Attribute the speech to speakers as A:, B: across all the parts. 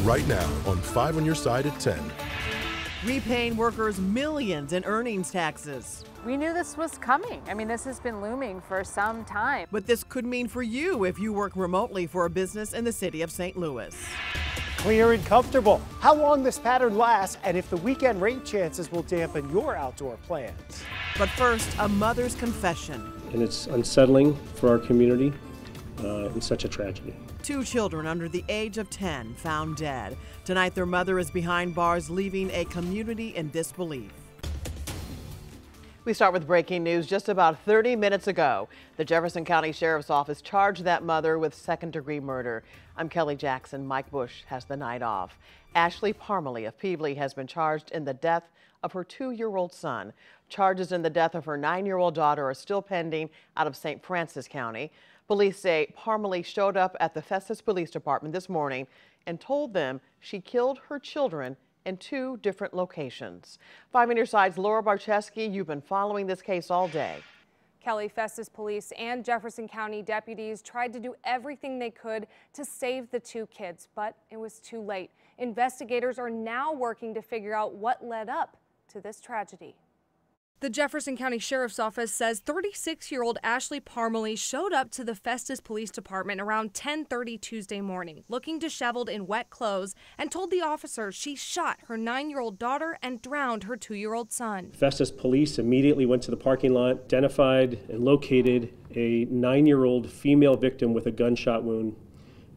A: right now on 5 on your side at 10.
B: Repaying workers millions in earnings taxes.
C: We knew this was coming. I mean, this has been looming for some time.
B: But this could mean for you if you work remotely for a business in the city of St. Louis.
D: Clear and comfortable. How long this pattern lasts and if the weekend rain chances will dampen your outdoor plans.
B: But first, a mother's confession.
E: And it's unsettling for our community and such a tragedy.
B: 2 children under the age of 10 found dead. Tonight, their mother is behind bars, leaving a community in disbelief. We start with breaking news. Just about 30 minutes ago, the Jefferson County Sheriff's Office charged that mother with second-degree murder. I'm Kelly Jackson. Mike Bush has the night off. Ashley Parmalee of Peebly has been charged in the death of her 2-year-old son. Charges in the death of her 9-year-old daughter are still pending out of St. Francis County. Police say Parmalee showed up at the Festus Police Department this morning and told them she killed her children in 2 different locations. 5 on your side's Laura Barcheski, you've been following this case all day.
F: Kelly, Festus Police and Jefferson County deputies tried to do everything they could to save the 2 kids, but it was too late. Investigators are now working to figure out what led up to this tragedy.
G: The Jefferson County Sheriff's Office says 36-year-old Ashley Parmalee showed up to the Festus Police Department around 10:30 Tuesday morning, looking disheveled in wet clothes, and told the officer she shot her 9-year-old daughter and drowned her 2-year-old son.
E: Festus Police immediately went to the parking lot, identified and located a 9-year-old female victim with a gunshot wound,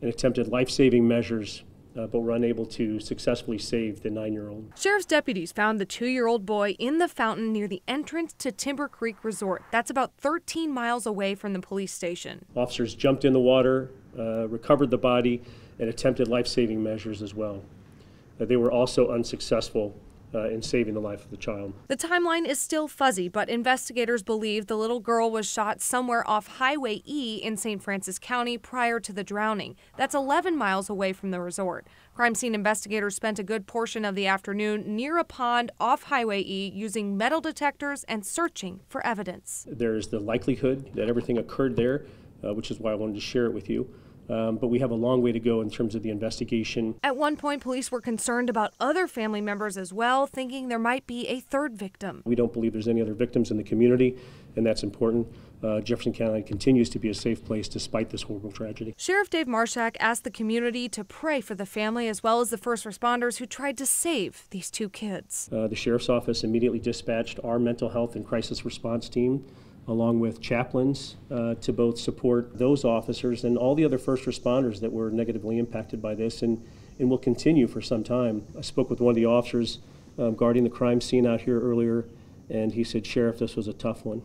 E: and attempted life-saving measures, but were unable to successfully save the 9-year-old.
G: Sheriff's deputies found the 2-year-old boy in the fountain near the entrance to Timber Creek Resort. That's about 13 miles away from the police station.
E: Officers jumped in the water, recovered the body, and attempted life-saving measures as well. They were also unsuccessful in saving the life of the child.
G: The timeline is still fuzzy, but investigators believe the little girl was shot somewhere off Highway E in St. Francis County prior to the drowning. That's 11 miles away from the resort. Crime scene investigators spent a good portion of the afternoon near a pond off Highway E using metal detectors and searching for evidence.
E: There's the likelihood that everything occurred there, which is why I wanted to share it with you. But we have a long way to go in terms of the investigation.
G: At one point, police were concerned about other family members as well, thinking there might be a 3rd victim.
E: We don't believe there's any other victims in the community, and that's important. Jefferson County continues to be a safe place despite this horrible tragedy.
G: Sheriff Dave Marshak asked the community to pray for the family as well as the first responders who tried to save these 2 kids.
E: The Sheriff's Office immediately dispatched our mental health and crisis response team along with chaplains to both support those officers and all the other first responders that were negatively impacted by this and will continue for some time. I spoke with one of the officers guarding the crime scene out here earlier, and he said, "Sheriff, this was a tough one."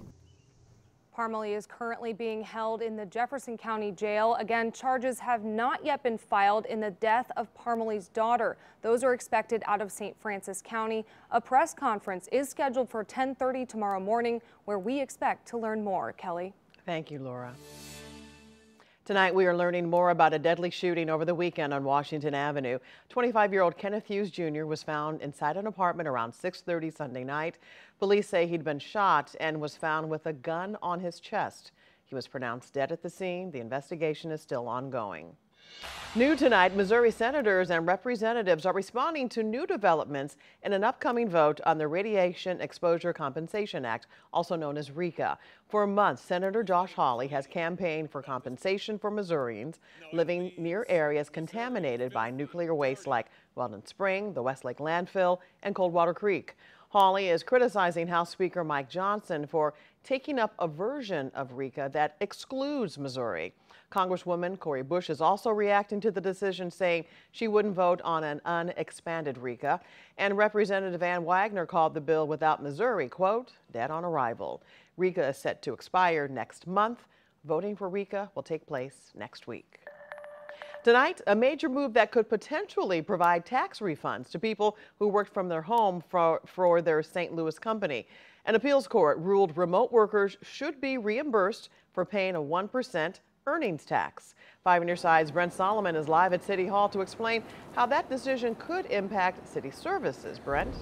F: Parmalee is currently being held in the Jefferson County Jail. Again, charges have not yet been filed in the death of Parmalee's daughter. Those are expected out of St. Francis County. A press conference is scheduled for 10:30 tomorrow morning, where we expect to learn more. Kelly.
B: Thank you, Laura. Tonight, we are learning more about a deadly shooting over the weekend on Washington Avenue. 25-year-old Kenneth Hughes Jr. was found inside an apartment around 6:30 Sunday night. Police say he'd been shot and was found with a gun on his chest. He was pronounced dead at the scene. The investigation is still ongoing. New tonight, Missouri senators and representatives are responding to new developments in an upcoming vote on the Radiation Exposure Compensation Act, also known as RECA. For months, Senator Josh Hawley has campaigned for compensation for Missourians living near areas contaminated by nuclear waste like Weldon Spring, the Westlake landfill, and Coldwater Creek. Hawley is criticizing House Speaker Mike Johnson for taking up a version of RECA that excludes Missouri. Congresswoman Cori Bush is also reacting to the decision, saying she wouldn't vote on an unexpanded RECA. And Representative Ann Wagner called the bill without Missouri, quote, dead on arrival. RECA is set to expire next month. Voting for RECA will take place next week. Tonight, a major move that could potentially provide tax refunds to people who worked from their home for their St. Louis company. An appeals court ruled remote workers should be reimbursed for paying a 1% earnings tax. 5 on your side's Brent Solomon is live at City Hall to explain how that decision could impact city services. Brent?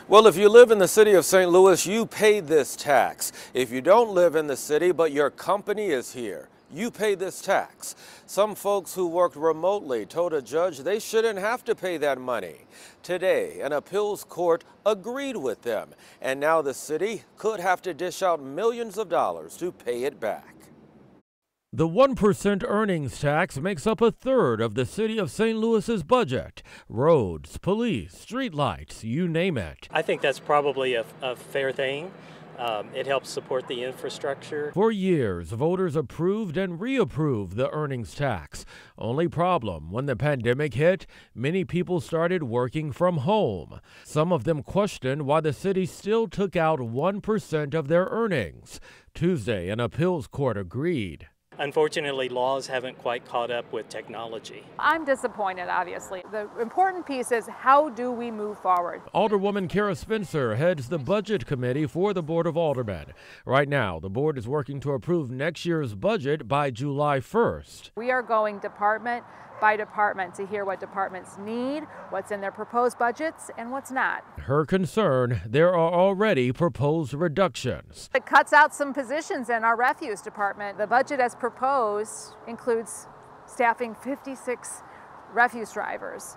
H: Well, if you live in the city of St. Louis, you pay this tax. If you don't live in the city but your company is here, you pay this tax. Some folks who worked remotely told a judge they shouldn't have to pay that money. Today, an appeals court agreed with them, and now the city could have to dish out millions of dollars to pay it back.
I: The 1% earnings tax makes up a third of the city of St. Louis's budget. Roads, police, streetlights, you name it.
J: I think that's probably a fair thing. It helps support the infrastructure.
I: For years, voters approved and reapproved the earnings tax. Only problem, when the pandemic hit, many people started working from home. Some of them questioned why the city still took out 1% of their earnings. Tuesday, an appeals court agreed.
J: Unfortunately, laws haven't quite caught up with technology.
C: I'm disappointed, obviously. The important piece is, how do we move forward?
I: Alderwoman Kara Spencer heads the Budget Committee for the Board of Aldermen. Right now, the board is working to approve next year's budget by July 1st.
C: We are going department by department to hear what departments need, what's in their proposed budgets, and what's not.
I: Her concern, there are already proposed reductions.
C: It cuts out some positions in our refuse department. The budget as proposed includes staffing 56 refuse drivers,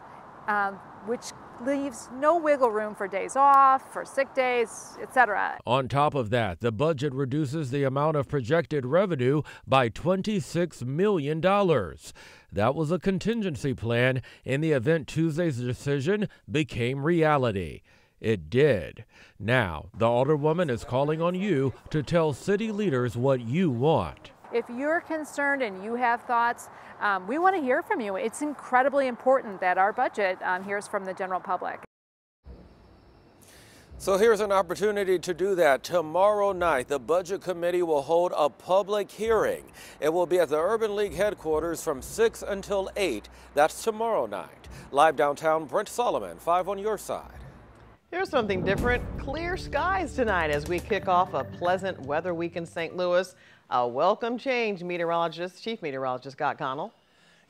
C: which leaves no wiggle room for days off, for sick days, etc.
I: On top of that, the budget reduces the amount of projected revenue by $26 million. That was a contingency plan in the event Tuesday's decision became reality. It did. Now, the Alderwoman is calling on you to tell city leaders what you want.
C: If you're concerned and you have thoughts, we want to hear from you. It's incredibly important that our budget hears from the general public.
H: So here's an opportunity to do that. Tomorrow night, the Budget Committee will hold a public hearing. It will be at the Urban League headquarters from 6 until 8. That's tomorrow night. Live downtown, Brent Solomon, 5 on your side.
B: Here's something different. Clear skies tonight as we kick off a pleasant weather week in St. Louis. A welcome change, Chief Meteorologist Scott Connell.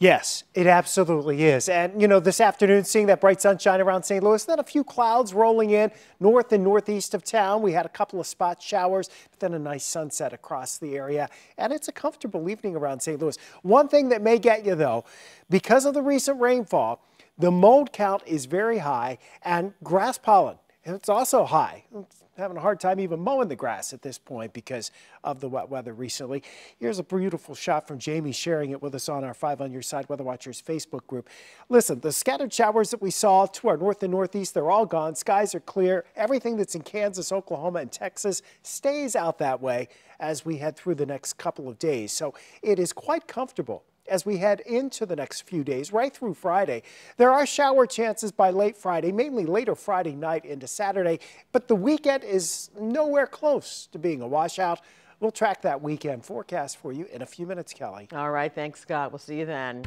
D: Yes, it absolutely is. And, this afternoon, seeing that bright sunshine around St. Louis, then a few clouds rolling in north and northeast of town. We had a couple of spot showers, but then a nice sunset across the area. And it's a comfortable evening around St. Louis. One thing that may get you, though, because of the recent rainfall, the mold count is very high, and grass pollen, it's also high. It's having a hard time even mowing the grass at this point because of the wet weather recently. Here's a beautiful shot from Jamie sharing it with us on our 5 on Your Side Weather Watchers Facebook group. Listen, the scattered showers that we saw to our north and northeast, they're all gone. Skies are clear. Everything that's in Kansas, Oklahoma, and Texas stays out that way as we head through the next couple of days. So it is quite comfortable as we head into the next few days, right through Friday. There are shower chances by late Friday, mainly later Friday night into Saturday, but the weekend is nowhere close to being a washout. We'll track that weekend forecast for you in a few minutes, Kelly.
B: All right, thanks, Scott. We'll see you then.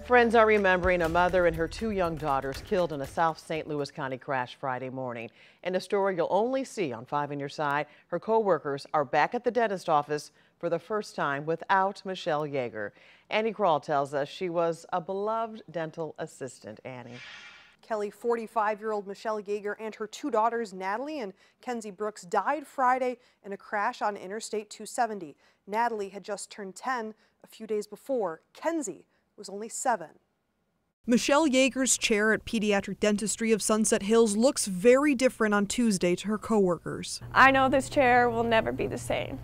B: Friends are remembering a mother and her 2 young daughters killed in a South St. Louis County crash Friday morning. In a story you'll only see on 5 on Your Side, her co-workers are back at the dentist office for the first time without Michelle Yeager. Annie Kroll tells us she was a beloved dental assistant. Annie.
K: Kelly, 45-year-old Michelle Yeager and her 2 daughters, Natalie and Kenzie Brooks, died Friday in a crash on Interstate 270. Natalie had just turned 10 a few days before. Kenzie was only 7.
L: Michelle Yeager's chair at Pediatric Dentistry of Sunset Hills looks very different on Tuesday to her coworkers.
M: I know this chair will never be the same.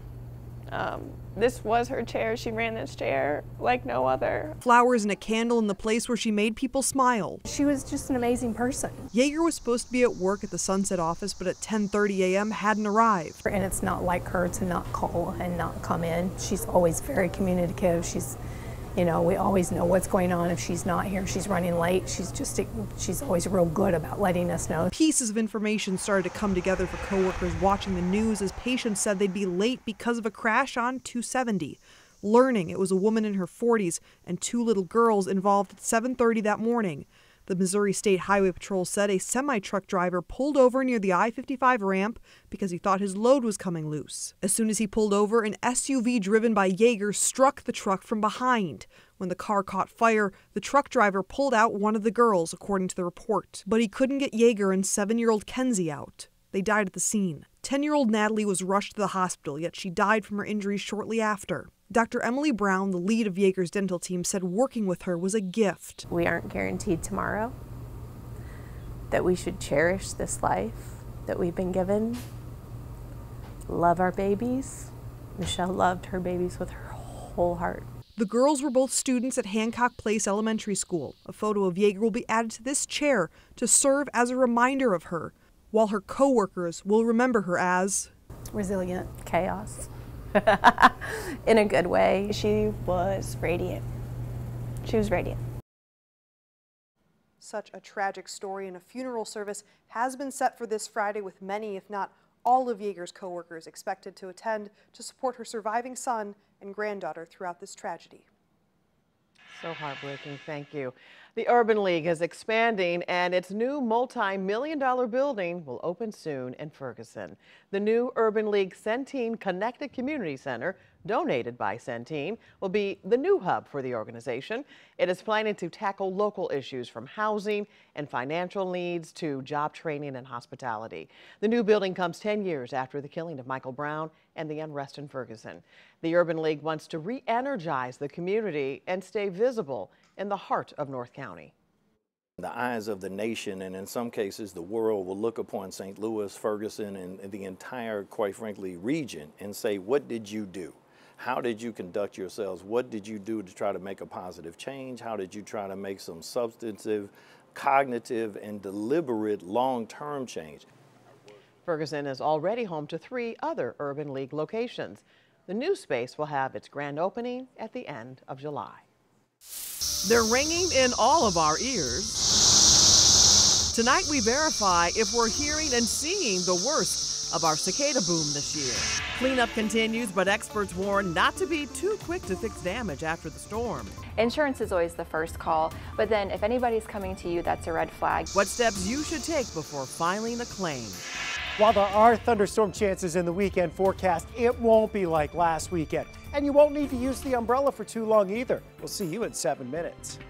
M: This was her chair. She ran this chair like no other.
L: Flowers and a candle in the place where she made people smile.
M: She was just an amazing person.
L: Yeager was supposed to be at work at the Sunset office, but at 10:30 a.m. hadn't arrived.
N: And it's not like her to not call and not come in. She's always very communicative. We always know what's going on. If she's not here, she's running late. She's always real good about letting us know.
L: Pieces of information started to come together for coworkers watching the news as patients said they'd be late because of a crash on 270. Learning it was a woman in her 40s and 2 little girls involved at 7:30 that morning. The Missouri State Highway Patrol said a semi-truck driver pulled over near the I-55 ramp because he thought his load was coming loose. As soon as he pulled over, an SUV driven by Yeager struck the truck from behind. When the car caught fire, the truck driver pulled out one of the girls, according to the report. But he couldn't get Yeager and 7-year-old Kenzie out. They died at the scene. 10-year-old Natalie was rushed to the hospital, yet she died from her injuries shortly after. Dr. Emily Brown, the lead of Yeager's dental team, said working with her was a gift.
O: We aren't guaranteed tomorrow, that we should cherish this life that we've been given, love our babies. Michelle loved her babies with her whole heart.
L: The girls were both students at Hancock Place Elementary School. A photo of Yeager will be added to this chair to serve as a reminder of her, while her co-workers will remember her as
O: resilient chaos. In a good way.
M: She was radiant. She was radiant.
K: Such a tragic story, and a funeral service has been set for this Friday with many, if not all, of Yeager's co-workers expected to attend to support her surviving son and granddaughter throughout this tragedy.
B: So heartbreaking. Thank you. The Urban League is expanding, and its new multi-million-dollar building will open soon in Ferguson. The new Urban League Centene Connected Community Center, donated by Centene, will be the new hub for the organization. It is planning to tackle local issues from housing and financial needs to job training and hospitality. The new building comes 10 years after the killing of Michael Brown and the unrest in Ferguson. The Urban League wants to re-energize the community and stay visible in the heart of North County.
P: The eyes of the nation, and in some cases the world, will look upon St. Louis, Ferguson, and the entire, quite frankly, region and say, what did you do? How did you conduct yourselves? What did you do to try to make a positive change? How did you try to make some substantive, cognitive, and deliberate long-term change?
B: Ferguson is already home to 3 other Urban League locations. The new space will have its grand opening at the end of July.
Q: They're ringing in all of our ears. Tonight we verify if we're hearing and seeing the worst of our cicada boom this year. Cleanup continues, but experts warn not to be too quick to fix damage after the storm.
R: Insurance is always the first call, but then if anybody's coming to you, that's a red flag.
Q: What steps you should take before filing a claim.
D: While there are thunderstorm chances in the weekend forecast, it won't be like last weekend. And you won't need to use the umbrella for too long either. We'll see you in 7 minutes.